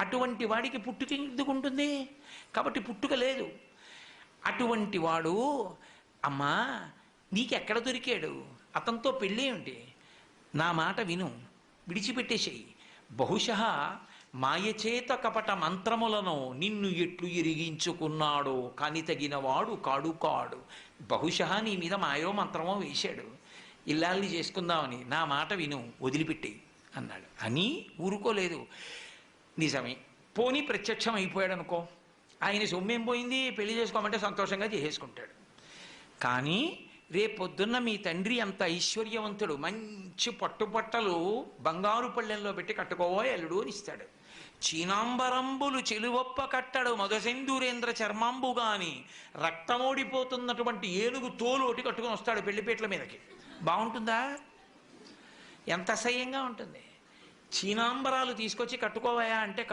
అటువంటి వాడికి పుట్టుక ఎందుకు ఉంటుంది? కాబట్టి పుట్టుక లేదు. అటువంటి వాడు అమ్మా నీకెక్కడ దొరికాడు? అతనితో పెళ్ళి ఏమిటి? నా మాట విను, విడిచిపెట్టేసేయి. బహుశः మాయచేత కపట మంత్రములను నిన్ను ఎట్లు ఎరిగించుకున్నాడో కాని తగినవాడు కాడు కాడు. బహుశः నీ మీద మాయో మంత్రమో వేశాడు ఇల్లాల్ని చేసుకుందామని. నా మాట విను, వదిలిపెట్టేయి అన్నాడు. అని ఊరుకోలేదు. నిజమే, పోనీ ప్రత్యక్షం అయిపోయాడు అనుకో, ఆయన సొమ్మేం పోయింది, పెళ్లి చేసుకోమంటే సంతోషంగా చేసేసుకుంటాడు. కానీ రేపొద్దున్న మీ తండ్రి అంత ఐశ్వర్యవంతుడు, మంచి పట్టుపట్టలు బంగారు పళ్ళెంలో పెట్టి కట్టుకోవో అల్లుడు అని ఇస్తాడు. చీనాంబరంబులు చెలువొప్ప కట్టడు మధుసేందూరేంద్ర చర్మాంబు గాని రక్తమోడిపోతున్నటువంటి ఏనుగు తోలు ఒకటి కట్టుకొని వస్తాడు పెళ్లిపేటల మీదకి. బాగుంటుందా? ఎంత అసహ్యంగా ఉంటుంది. చీనాంబరాలు తీసుకొచ్చి కట్టుకోవాయా అంటే